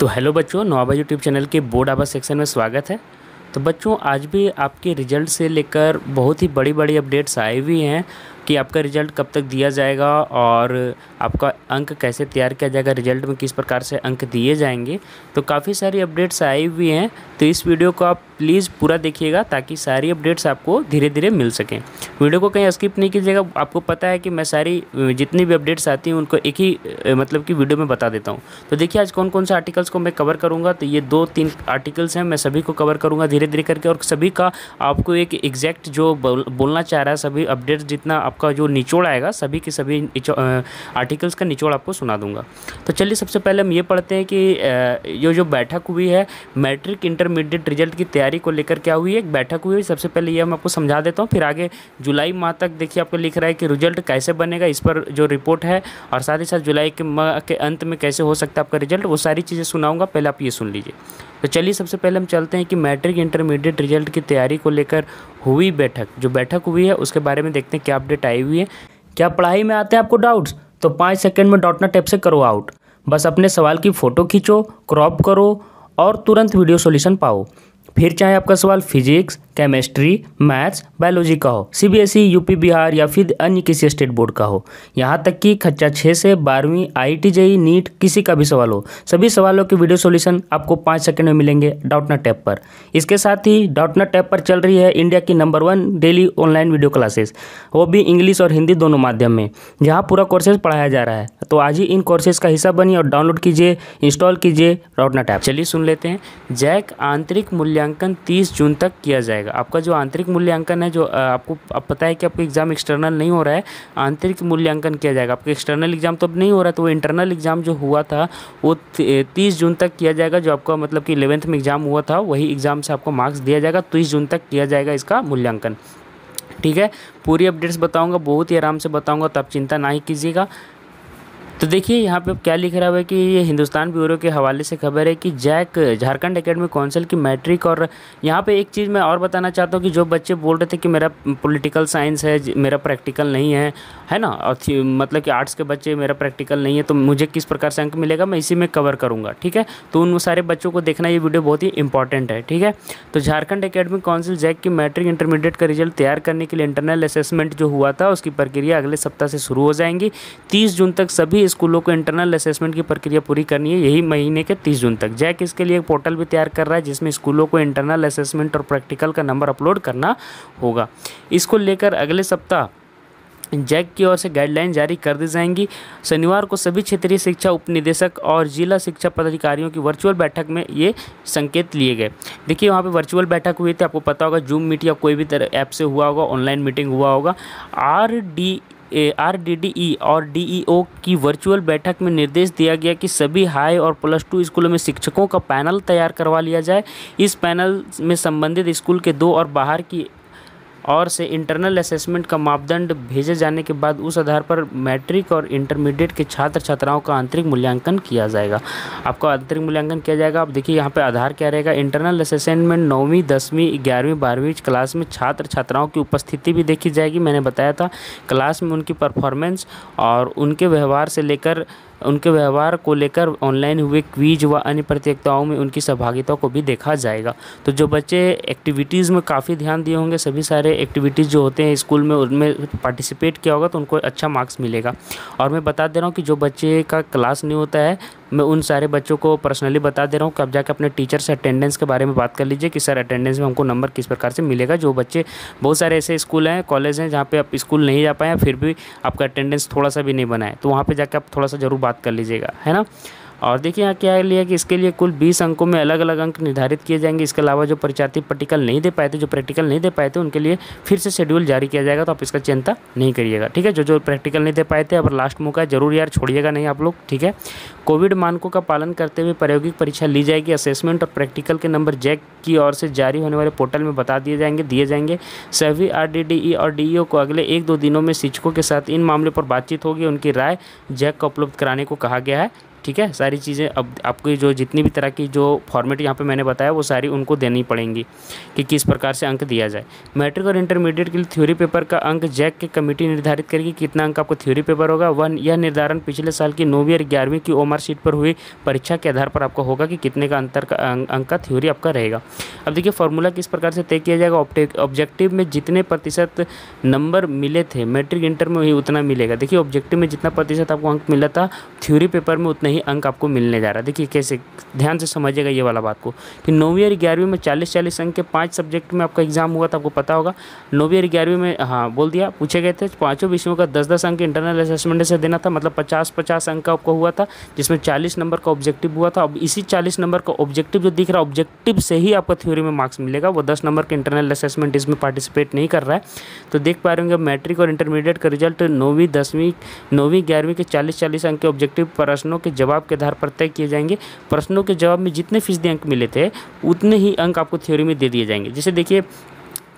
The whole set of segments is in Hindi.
तो हेलो बच्चों, नवाबा यूट्यूब चैनल के बोर्ड आवाज़ सेक्शन में स्वागत है। तो बच्चों, आज भी आपके रिजल्ट से लेकर बहुत ही बड़ी बड़ी अपडेट्स आई हुई हैं कि आपका रिज़ल्ट कब तक दिया जाएगा और आपका अंक कैसे तैयार किया जाएगा, रिज़ल्ट में किस प्रकार से अंक दिए जाएंगे। तो काफ़ी सारी अपडेट्स आई हुई हैं, तो इस वीडियो को आप प्लीज़ पूरा देखिएगा ताकि सारी अपडेट्स आपको धीरे धीरे मिल सकें। वीडियो को कहीं स्किप नहीं कीजिएगा। आपको पता है कि मैं सारी जितनी भी अपडेट्स आती हैं उनको एक ही मतलब कि वीडियो में बता देता हूँ। तो देखिए आज कौन कौन से आर्टिकल्स को मैं कवर करूँगा। तो ये 2-3 आर्टिकल्स हैं, मैं सभी को कवर करूँगा धीरे धीरे करके, और सभी का आपको एक एग्जैक्ट जो बोलना चाह रहा है, सभी अपडेट्स जितना आपका जो निचोड़ आएगा सभी के सभी आर्टिकल्स का निचोड़ आपको सुना दूंगा। तो चलिए सबसे पहले हम ये पढ़ते हैं कि ये जो बैठक हुई है मैट्रिक इंटरमीडिएट रिजल्ट की तैयारी को लेकर क्या हुई है, एक बैठक हुई है। सबसे पहले ये मैं आपको समझा देता हूँ, फिर आगे जुलाई माह तक देखिए आपको लिख रहा है कि रिजल्ट कैसे बनेगा, इस पर जो रिपोर्ट है, और साथ ही साथ जुलाई के माह के अंत में कैसे हो सकता है आपका रिजल्ट, वो सारी चीज़ें सुनाऊंगा। पहले आप ये सुन लीजिए। तो चलिए सबसे पहले हम चलते हैं कि मैट्रिक इंटरमीडिएट रिजल्ट की तैयारी को लेकर हुई बैठक, जो बैठक हुई है उसके बारे में देखते हैं क्या अपडेट आई हुई है। क्या पढ़ाई में आते हैं आपको डाउट्स, तो 5 सेकंड में डॉट नेट ऐप से करो आउट। बस अपने सवाल की फ़ोटो खींचो, क्रॉप करो और तुरंत वीडियो सॉल्यूशन पाओ। फिर चाहे आपका सवाल फिजिक्स, केमिस्ट्री, मैथ्स, बायोलॉजी का हो, सीबीएसई, यूपी, बिहार या फिर अन्य किसी स्टेट बोर्ड का हो, यहाँ तक कि कक्षा 6 से 12वीं आईआईटी जेईई नीट किसी का भी सवाल हो, सभी सवालों के वीडियो सॉल्यूशन आपको 5 सेकंड में मिलेंगे डॉट नेट ऐप पर। इसके साथ ही डॉट नेट ऐप पर चल रही है इंडिया की number 1 daily online video classes, वो भी इंग्लिश और हिंदी दोनों माध्यम में, जहाँ पूरा कोर्सेज पढ़ाया जा रहा है। तो आज ही इन कोर्सेज का हिस्सा बनिए और डाउनलोड कीजिए, इंस्टॉल कीजिए डॉट नेट ऐप। चलिए सुन लेते हैं। जैक आंतरिक मूल्यांकन 30 जून तक किया जाएगा। आपका जो आंतरिक मूल्यांकन है, जो आपको अब पता है कि आपका एग्ज़ाम एक्सटर्नल नहीं हो रहा है, आंतरिक मूल्यांकन किया जाएगा। आपका एक्सटर्नल एग्ज़ाम तो अब नहीं हो रहा है, तो वो इंटरनल एग्ज़ाम जो हुआ था वो 30 जून तक किया जाएगा। जो आपका मतलब कि 11th में एग्ज़ाम हुआ था वही एग्ज़ाम से आपको मार्क्स दिया जाएगा। 30 जून तक किया जाएगा इसका मूल्यांकन। ठीक है, पूरी अपडेट्स बताऊँगा, बहुत ही आराम से बताऊँगा, तो आप चिंता ना ही कीजिएगा। तो देखिए यहाँ पे क्या लिख रहा है कि ये हिंदुस्तान ब्यूरो के हवाले से खबर है कि जैक झारखंड एकेडमिक काउंसिल की मैट्रिक, और यहाँ पे एक चीज़ मैं और बताना चाहता हूँ कि जो बच्चे बोल रहे थे कि मेरा पॉलिटिकल साइंस है, मेरा प्रैक्टिकल नहीं है ना, और मतलब कि आर्ट्स के बच्चे मेरा प्रैक्टिकल नहीं है, तो मुझे किस प्रकार से अंक मिलेगा, मैं इसी में कवर करूँगा। ठीक है, तो उन सारे बच्चों को देखना, ये वीडियो बहुत ही इंपॉर्टेंट है। ठीक है, तो झारखंड एकेडमिक काउंसिल जैक की मैट्रिक इंटरमीडिएट का रिजल्ट तैयार करने के लिए इंटरनल असेसमेंट जो हुआ था उसकी प्रक्रिया अगले सप्ताह से शुरू हो जाएंगी। 30 जून तक सभी स्कूलों को इंटरनल असेसमेंट की प्रक्रिया पूरी करनी है, यही महीने के 30 जून तक। जैक इसके लिए एक पोर्टल भी तैयार कर रहा है जिसमें स्कूलों को इंटरनल असेसमेंट और प्रैक्टिकल का नंबर अपलोड करना होगा। इसको लेकर अगले सप्ताह जैक की ओर से गाइडलाइन जारी कर दी जाएंगी। शनिवार को सभी क्षेत्रीय शिक्षा उपनिदेशक और जिला शिक्षा पदाधिकारियों की वर्चुअल बैठक में ये संकेत लिए गए। देखिए वहाँ पे वर्चुअल बैठक हुई थी, आपको पता होगा जूम मीट या कोई भी तरह ऐप से हुआ होगा, ऑनलाइन मीटिंग हुआ होगा। RDDE और DEO की वर्चुअल बैठक में निर्देश दिया गया कि सभी हाई और +2 स्कूलों में शिक्षकों का पैनल तैयार करवा लिया जाए। इस पैनल में संबंधित स्कूल के 2 और बाहर की और से इंटरनल असेसमेंट का मापदंड भेजे जाने के बाद उस आधार पर मैट्रिक और इंटरमीडिएट के छात्र छात्राओं का आंतरिक मूल्यांकन किया जाएगा। आपका आंतरिक मूल्यांकन किया जाएगा। आप देखिए यहाँ पे आधार क्या रहेगा, इंटरनल असेसमेंट 9वीं 10वीं 11वीं 12वीं क्लास में छात्र छात्राओं की उपस्थिति भी देखी जाएगी। मैंने बताया था क्लास में उनकी परफॉर्मेंस और उनके व्यवहार को लेकर ऑनलाइन हुए क्विज व अन्य प्रतियोगिताओं में उनकी सहभागिता को भी देखा जाएगा। तो जो बच्चे एक्टिविटीज़ में काफ़ी ध्यान दिए होंगे, सभी सारे एक्टिविटीज़ जो होते हैं स्कूल में उनमें पार्टिसिपेट किया होगा, तो उनको अच्छा मार्क्स मिलेगा। और मैं बता दे रहा हूँ कि जो बच्चे का क्लास नहीं होता है, मैं उन सारे बच्चों को पर्सनली बता दे रहा हूँ कि आप जाकर अपने टीचर से अटेंडेंस के बारे में बात कर लीजिए कि सर अटेंडेंस में हमको नंबर किस प्रकार से मिलेगा। जो बच्चे, बहुत सारे ऐसे स्कूल हैं, कॉलेज हैं जहाँ पे आप स्कूल नहीं जा पाए फिर भी आपका अटेंडेंस थोड़ा सा भी नहीं बना है, तो वहाँ पे जाकर आप थोड़ा सा ज़रूर बात कर लीजिएगा, है ना। और देखिए यहाँ क्या लिया कि इसके लिए कुल 20 अंकों में अलग अलग अंक निर्धारित किए जाएंगे। इसके अलावा जो परीक्षार्थी प्रैक्टिकल नहीं दे पाए थे, जो प्रैक्टिकल नहीं दे पाए थे, उनके लिए फिर से शेड्यूल जारी किया जाएगा, तो आप इसका चिंता नहीं करिएगा। ठीक है, जो प्रैक्टिकल नहीं दे पाए थे, अब लास्ट मौका है, जरूर यार छोड़िएगा नहीं आप लोग। ठीक है, कोविड मानकों का पालन करते हुए प्रायोगिक परीक्षा ली जाएगी। असेसमेंट और प्रैक्टिकल के नंबर जैक की ओर से जारी होने वाले पोर्टल में बता दिए जाएंगे। सभी RDDE और DEO को अगले 1-2 दिनों में शिक्षकों के साथ इन मामले पर बातचीत होगी, उनकी राय जैक को उपलब्ध कराने को कहा गया है। ठीक है। सारी चीज़ें अब आपको जो जितनी भी तरह की जो फॉर्मेट यहाँ पे मैंने बताया वो सारी उनको देनी पड़ेंगी कि किस प्रकार से अंक दिया जाए। मैट्रिक और इंटरमीडिएट के लिए थ्योरी पेपर का अंक जैक की कमेटी निर्धारित करेगी कितना अंक आपको थ्योरी पेपर होगा। यह निर्धारण पिछले साल की 9वीं और 11वीं की ओएमआर शीट पर हुई परीक्षा के आधार पर आपको होगा कि कितने का अंतर का अंक का थ्योरी आपका रहेगा। अब देखिए फॉर्मूला किस प्रकार से तय किया जाएगा। ऑब्जेक्टिव में जितने प्रतिशत नंबर मिले थे मैट्रिक इंटर में वही उतना मिलेगा। देखिए ऑब्जेक्टिव में जितना प्रतिशत आपको अंक मिला था थ्योरी पेपर में उतना ही अंक आपको मिलने जा रहा है। देखिए कैसे, ध्यान से समझिएगा ये वाला बात को कि 9वीं और 11वीं में 40-40 अंक के 5 सब्जेक्ट में आपका एग्जाम हुआ था, आपको पता होगा। 9वीं और 11वीं में हाँ बोल दिया, पूछे गए थे पाँचों विषयों का 10-10 अंक इंटरनल असेसमेंट से देना था, मतलब 50-50 अंक का आपको हुआ था, जिसमें 40 नंबर का ऑब्जेक्टिव हुआ था। अब इसी 40 नंबर का ऑब्जेक्टिव जो दिख रहा है ऑब्जेक्टिव से ही आपका थ्योरी में मार्क्स मिलेगा। वो 10 नंबर के इंटरनल असेसमेंट इसमें पार्टिसिपेट नहीं कर रहा है। तो देख पा रहे होंगे मैट्रिक और इंटरमीडिएट का रिजल्ट 9वीं 11वीं के 40-40 अंक के ऑब्जेक्टिव प्रश्नों के जवाब के आधार पर तय किए जाएंगे। प्रश्नों के जवाब में जितने फीसदी अंक मिले थे उतने ही अंक आपको थ्योरी में दे दिए जाएंगे। जैसे देखिए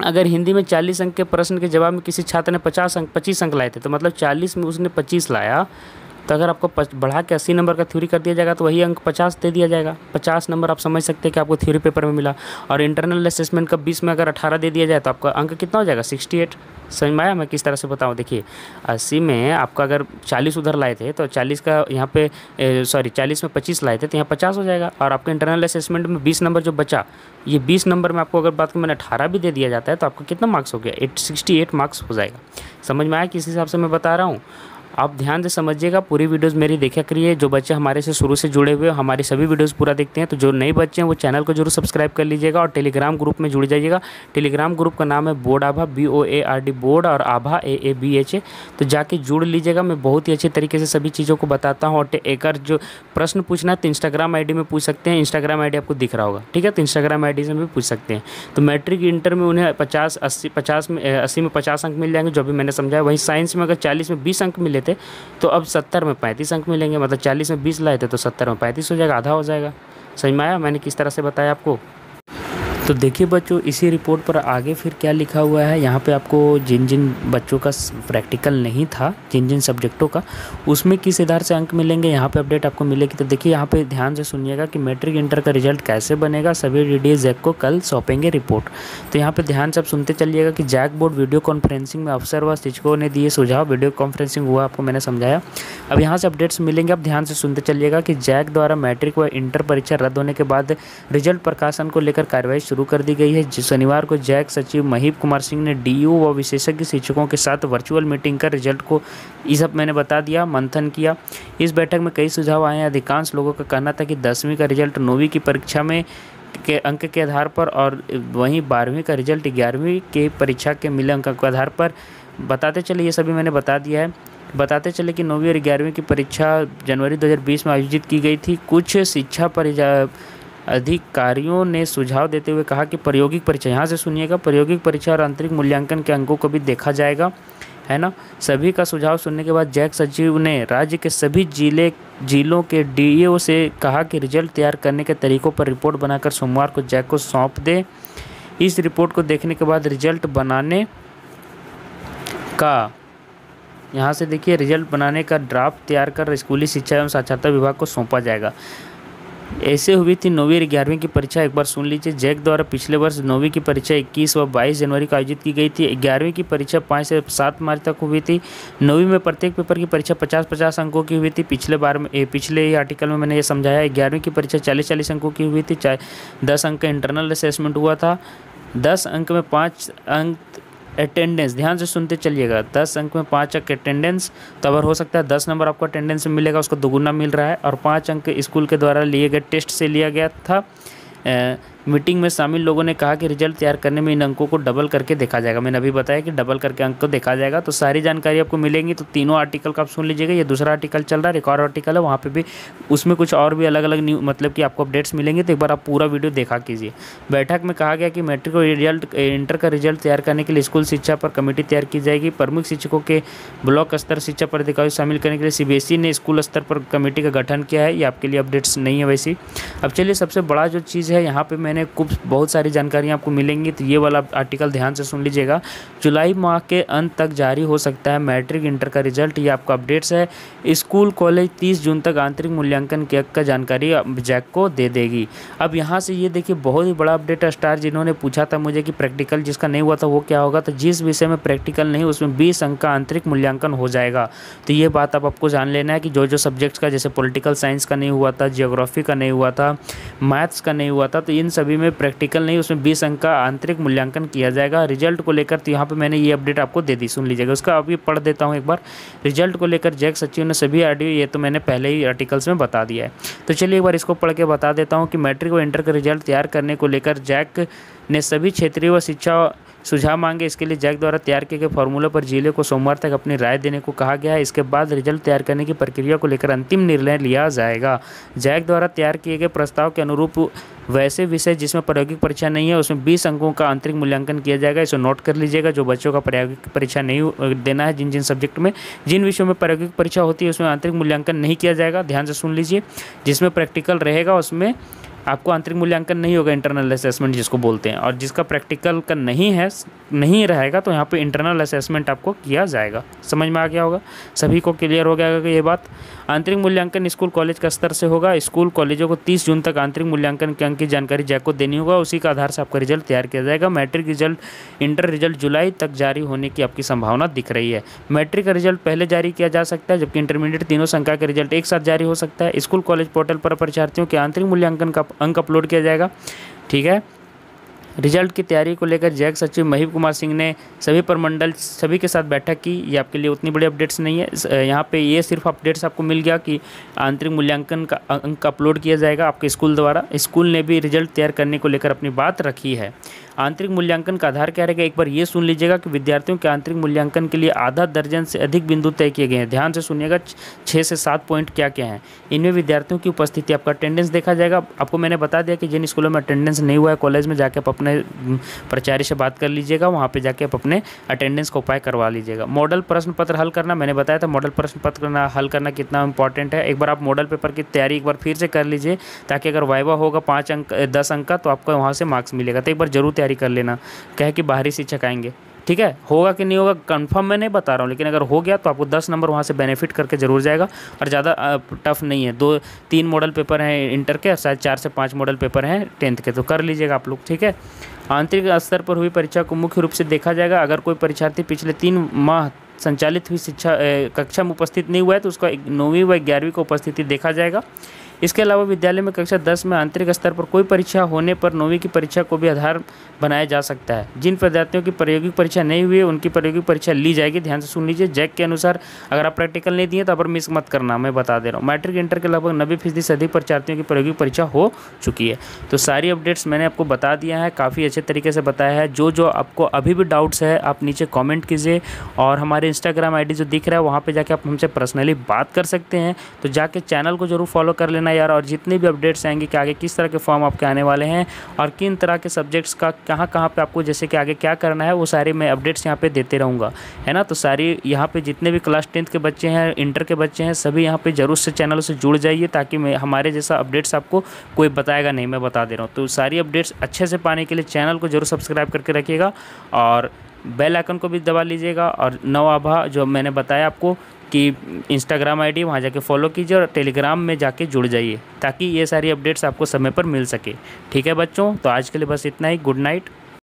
अगर हिंदी में 40 अंक के प्रश्न के जवाब में किसी छात्र ने 25 अंक लाए थे तो मतलब 40 में उसने 25 लाया, तो अगर आपको बढ़ा के 80 नंबर का थ्योरी कर दिया जाएगा तो वही अंक 50 दे दिया जाएगा। 50 नंबर आप समझ सकते हैं कि आपको थ्योरी पेपर में मिला। और इंटरनल असेसमेंट का 20 में अगर 18 दे दिया जाए तो आपका अंक कितना हो जाएगा 68। समझ में आया मैं किस तरह से बताऊँ। देखिए 80 में आपका अगर 40 उधर लाए थे तो 40 का यहाँ पे 40 में 25 लाए थे तो यहाँ 50 हो जाएगा। और आपके इंटरनल असेसमेंट में 20 नंबर जो बचा, ये 20 नंबर में आपको अगर बात को मैंने 18 भी दे दिया जाता है तो आपका कितना मार्क्स हो गया 68 मार्क्स हो जाएगा। समझ में आया किस हिसाब से मैं बता रहा हूँ। आप ध्यान से समझिएगा, पूरी वीडियोस मेरी देखा करिए। जो बच्चे हमारे से शुरू से जुड़े हुए हमारी सभी वीडियोस पूरा देखते हैं, तो जो नए बच्चे हैं वो चैनल को जरूर सब्सक्राइब कर लीजिएगा और टेलीग्राम ग्रुप में जुड़ जाइएगा। टेलीग्राम ग्रुप का नाम है बोर्ड आभा, BOARD बोर्ड और आभा AABHA। तो जाके जुड़ लीजिएगा। मैं बहुत ही अच्छे तरीके से सभी चीज़ों को बताता हूँ। और एक जो प्रश्न पूछना है तो इंस्टाग्राम ID में पूछ सकते हैं। इंस्टाग्राम ID आपको दिख रहा होगा, ठीक है, तो इंस्टाग्राम ID से भी पूछ सकते हैं। तो मैट्रिक इंटर में उन्हें 80 में 50 अंक मिल जाएंगे, जो भी मैंने समझाया। वहीं साइंस में अगर 40 में 20 अंक मिले थे तो अब 70 में 35 अंक मिलेंगे, मतलब 40 में 20 लाए थे तो 70 में 35 हो जाएगा, आधा हो जाएगा। समझ में आया मैंने किस तरह से बताया आपको। तो देखिए बच्चों इसी रिपोर्ट पर आगे फिर क्या लिखा हुआ है। यहाँ पे आपको जिन जिन बच्चों का प्रैक्टिकल नहीं था, जिन जिन सब्जेक्टों का, उसमें किस आधार से अंक मिलेंगे यहाँ पे अपडेट आपको मिलेगी। तो देखिए यहाँ पे ध्यान से सुनिएगा कि मैट्रिक इंटर का रिजल्ट कैसे बनेगा। सभी DDA जैक को कल सौंपेंगे रिपोर्ट। तो यहाँ पे ध्यान से आप सुनते चलिएगा कि जैक बोर्ड वीडियो कॉन्फ्रेंसिंग में अफसर व शिक्षकों ने दिए सुझाव। वीडियो कॉन्फ्रेंसिंग हुआ आपको मैंने समझाया। अब यहाँ से अपडेट्स मिलेंगे। आप ध्यान से सुनते चलिएगा कि जैक द्वारा मैट्रिक व इंटर परीक्षा रद्द होने के बाद रिजल्ट प्रकाशन को लेकर कार्रवाई शुरू कर दी गई है। शनिवार को जैक सचिव महीप कुमार सिंह ने DU व विशेषज्ञ शिक्षकों के साथ वर्चुअल मीटिंग कर रिजल्ट को ये सब मैंने बता दिया, मंथन किया। इस बैठक में कई सुझाव आए। अधिकांश लोगों का कहना था कि 10वीं का रिजल्ट 9वीं की परीक्षा में के अंक के आधार पर और वहीं 12वीं का रिजल्ट 11वीं के परीक्षा के मिले अंक के आधार पर बताते चले। ये सभी मैंने बता दिया है। बताते चले कि 9वीं और 11वीं की परीक्षा जनवरी 2020 में आयोजित की गई थी। कुछ शिक्षा अधिकारियों ने सुझाव देते हुए कहा कि प्रायोगिक परीक्षा, यहाँ से सुनिएगा, प्रायोगिक परीक्षा और आंतरिक मूल्यांकन के अंकों को भी देखा जाएगा, है ना। सभी का सुझाव सुनने के बाद जैक सचिव ने राज्य के सभी जिलों के DO से कहा कि रिजल्ट तैयार करने के तरीकों पर रिपोर्ट बनाकर सोमवार को जैक को सौंप दे। इस रिपोर्ट को देखने के बाद रिजल्ट बनाने का, यहाँ से देखिए, रिजल्ट बनाने का ड्राफ्ट तैयार कर स्कूली शिक्षा एवं साक्षरता विभाग को सौंपा जाएगा। ऐसे हुई थी 9वीं और 11वीं की परीक्षा। एक बार सुन लीजिए, जैक द्वारा पिछले वर्ष 9वीं की परीक्षा 21 व 22 जनवरी को आयोजित की गई थी। 11वीं की परीक्षा 5 से 7 मार्च तक हुई थी। 9वीं में प्रत्येक पेपर की परीक्षा 50-50 अंकों की हुई थी। पिछले आर्टिकल में मैंने ये समझाया। 11वीं की परीक्षा 40-40 अंकों की हुई थी। 10 अंक का इंटरनल असेसमेंट हुआ था। 10 अंक में 5 अंक अटेंडेंस, ध्यान से सुनते चलिएगा, 10 अंक में 5 अंक अटेंडेंस। तो अगर हो सकता है 10 नंबर आपको अटेंडेंस में मिलेगा, उसको दोगुना मिल रहा है। और 5 अंक स्कूल के द्वारा लिए गए टेस्ट से लिया गया था। मीटिंग में शामिल लोगों ने कहा कि रिजल्ट तैयार करने में इन अंकों को डबल करके देखा जाएगा। मैंने अभी बताया कि डबल करके अंक को देखा जाएगा। तो सारी जानकारी आपको मिलेंगी। तो तीनों आर्टिकल का आप सुन लीजिएगा। ये दूसरा आर्टिकल चल रहा है, एक और आर्टिकल है, वहाँ पे भी उसमें कुछ और भी अलग अलग न्यू मतलब कि आपको अपडेट्स मिलेंगे। तो एक बार आप पूरा वीडियो देखा कीजिए। बैठक में कहा गया कि मैट्रिक और इंटर का रिजल्ट तैयार करने के लिए स्कूल शिक्षा पर कमेटी तैयार की जाएगी। प्रमुख शिक्षकों के ब्लॉक स्तर शिक्षा पदाधिकारी शामिल करने के लिए CBSE ने स्कूल स्तर पर कमेटी का गठन किया है। ये आपके लिए अपडेट्स नहीं है वैसी। अब चलिए, सबसे बड़ा जो चीज़ है यहाँ पर मैंने मैंने बहुत सारी जानकारियाँ आपको मिलेंगी, तो ये वाला आर्टिकल ध्यान से सुन लीजिएगा। जुलाई माह के अंत तक जारी हो सकता है मैट्रिक इंटर का रिजल्ट, ये आपका अपडेट्स है। स्कूल कॉलेज 30 जून तक आंतरिक मूल्यांकन का जानकारी जैक को दे देगी। अब यहाँ से ये देखिए बहुत ही बड़ा अपडेट है स्टार, जिन्होंने पूछा था मुझे कि प्रैक्टिकल जिसका नहीं हुआ था वो क्या होगा, तो जिस विषय में प्रैक्टिकल नहीं उसमें 20 अंक का आंतरिक मूल्यांकन हो जाएगा। तो ये बात अब आपको जान लेना है कि जो जो सब्जेक्ट्स का, जैसे पॉलिटिकल साइंस का नहीं हुआ था, जियोग्राफी का नहीं हुआ था, मैथ्स का नहीं हुआ था, तो इन सभी में प्रैक्टिकल नहीं उसमें 20 अंक का आंतरिक मूल्यांकन किया जाएगा। रिजल्ट को लेकर तो यहाँ पे मैंने ये अपडेट आपको दे दी, सुन लीजिएगा। उसका अभी पढ़ देता हूँ एक बार। रिजल्ट को लेकर जैक सचिव ने सभी ऑडियो, ये तो मैंने पहले ही आर्टिकल्स में बता दिया है, तो चलिए एक बार इसको पढ़ के बता देता हूँ कि मैट्रिक व इंटर का रिजल्ट तैयार करने को लेकर जैक ने सभी क्षेत्रीय व शिक्षा सुझाव मांगे। इसके लिए जैक द्वारा तैयार किए गए फॉर्मूले पर जिले को सोमवार तक अपनी राय देने को कहा गया है। इसके बाद रिजल्ट तैयार करने की प्रक्रिया को लेकर अंतिम निर्णय लिया जाएगा। जैक द्वारा तैयार किए गए प्रस्ताव के अनुरूप वैसे विषय जिसमें प्रायोगिक परीक्षा नहीं है उसमें 20 अंकों का आंतरिक मूल्यांकन किया जाएगा। इसे नोट कर लीजिएगा। जो बच्चों का प्रायोगिक परीक्षा नहीं देना है, जिन जिन सब्जेक्ट में, जिन विषयों में प्रायोगिक परीक्षा होती है उसमें आंतरिक मूल्यांकन नहीं किया जाएगा। ध्यान से सुन लीजिए। जिसमें प्रैक्टिकल रहेगा उसमें आपको आंतरिक मूल्यांकन नहीं होगा, इंटरनल असेसमेंट जिसको बोलते हैं, और जिसका प्रैक्टिकल का नहीं रहेगा तो यहाँ पे इंटरनल असेसमेंट आपको किया जाएगा। समझ में आ गया होगा, सभी को क्लियर हो गया होगा ये बात। आंतरिक मूल्यांकन स्कूल कॉलेज का स्तर से होगा। स्कूल कॉलेजों को 30 जून तक आंतरिक मूल्यांकन के अंक की जानकारी जैक को देनी होगा, उसी के आधार से आपका रिजल्ट तैयार किया जाएगा। मैट्रिक रिजल्ट, इंटर रिजल्ट जुलाई तक जारी होने की आपकी संभावना दिख रही है। मैट्रिक का रिजल्ट पहले जारी किया जा सकता है, जबकि इंटरमीडिएट तीनों संकाय का रिजल्ट एक साथ जारी हो सकता है। स्कूल कॉलेज पोर्टल पर परीक्षार्थियों के आंतरिक मूल्यांकन का अंक अपलोड किया जाएगा। ठीक है। रिजल्ट की तैयारी को लेकर जैक सचिव महीप कुमार सिंह ने सभी प्रमंडल सभी के साथ बैठक की। ये आपके लिए उतनी बड़ी अपडेट्स नहीं है, यहाँ पे ये सिर्फ अपडेट्स आपको मिल गया कि आंतरिक मूल्यांकन का अंक अपलोड किया जाएगा आपके स्कूल द्वारा। स्कूल ने भी रिजल्ट तैयार करने को लेकर अपनी बात रखी है। आंतरिक मूल्यांकन का आधार क्या रहेगा, एक बार ये सुन लीजिएगा कि विद्यार्थियों के आंतरिक मूल्यांकन के लिए आधा दर्जन से अधिक बिंदु तय किए गए हैं। ध्यान से सुनिएगा, 6 से 7 पॉइंट क्या क्या हैं। इनमें विद्यार्थियों की उपस्थिति, आपका अटेंडेंस देखा जाएगा। आपको मैंने बता दिया कि जिन स्कूलों में अटेंडेंस नहीं हुआ है कॉलेज में जाके आप अपने प्राचार्य से बात कर लीजिएगा, वहाँ पे जाके आप अपने अटेंडेंस का उपाय करवा लीजिएगा। मॉडल प्रश्न पत्र हल करना, मैंने बताया था मॉडल प्रश्न पत्र हल करना कितना इंपॉर्टेंट है। एक बार आप मॉडल पेपर की तैयारी एक बार फिर से कर लीजिए, ताकि अगर वाइवा होगा 10 अंक का तो आपको वहाँ से मार्क्स मिलेगा। तो एक बार जरूर तैयारी कर लेना, क्या है कि बाहरी शिक्षक आएंगे। ठीक है, होगा कि नहीं होगा कंफर्म मैं नहीं बता रहा हूँ, लेकिन अगर हो गया तो आपको 10 नंबर वहाँ से बेनिफिट करके जरूर जाएगा। और ज़्यादा टफ नहीं है, 2-3 मॉडल पेपर हैं इंटर के, शायद 4 से 5 मॉडल पेपर हैं 10th के, तो कर लीजिएगा आप लोग। ठीक है। आंतरिक स्तर पर हुई परीक्षा को मुख्य रूप से देखा जाएगा। अगर कोई परीक्षार्थी पिछले 3 माह संचालित हुई कक्षा में उपस्थित नहीं हुआ है तो उसका 9वीं व 11वीं को उपस्थिति देखा जाएगा। इसके अलावा विद्यालय में कक्षा 10 में आंतरिक स्तर पर कोई परीक्षा होने पर 9वीं की परीक्षा को भी आधार बनाया जा सकता है। जिन विद्यार्थियों की प्रायोगिक परीक्षा नहीं हुई है उनकी प्रायोगिक परीक्षा ली जाएगी। ध्यान से सुन लीजिए। जैक के अनुसार अगर आप प्रैक्टिकल नहीं दिए तो आप मिस मत करना, मैं बता दे रहा हूँ। मैट्रिक इंटर के लगभग 90% से अधिक परीक्षार्थियों की प्रायोगिक परीक्षा हो चुकी है। तो सारी अपडेट्स मैंने आपको बता दिया है, काफ़ी अच्छे तरीके से बताया है। जो जो आपको अभी भी डाउट्स है आप नीचे कॉमेंट कीजिए, और हमारे इंस्टाग्राम ID जो दिख रहा है वहाँ पर जाके आप हमसे पर्सनली बात कर सकते हैं। तो जाके चैनल को जरूर फॉलो कर लेना यार, और जितने भी अपडेट्स आएंगे कि आगे किस तरह के फॉर्म आपके आने वाले हैं और किन तरह के सब्जेक्ट्स का कहाँ पे आपको जैसे कि आगे क्या करना है, वो सारे मैं अपडेट्स यहाँ पे देते रहूँगा, है ना। तो सारी यहाँ पे जितने भी क्लास 10th के बच्चे हैं, इंटर के बच्चे हैं, सभी यहाँ पे जरूर से चैनल से जुड़ जाइए, ताकि मैं हमारे जैसा अपडेट्स आपको कोई बताएगा नहीं, मैं बता दे रहा हूँ। तो सारी अपडेट्स अच्छे से पाने के लिए चैनल को जरूर सब्सक्राइब करके रखिएगा, और बेल आइकन को भी दबा लीजिएगा। और नवाभा जो मैंने बताया आपको कि इंस्टाग्राम ID वहाँ जाके फॉलो कीजिए, और टेलीग्राम में जाके जुड़ जाइए, ताकि ये सारी अपडेट्स आपको समय पर मिल सके। ठीक है बच्चों, तो आज के लिए बस इतना ही। Good night.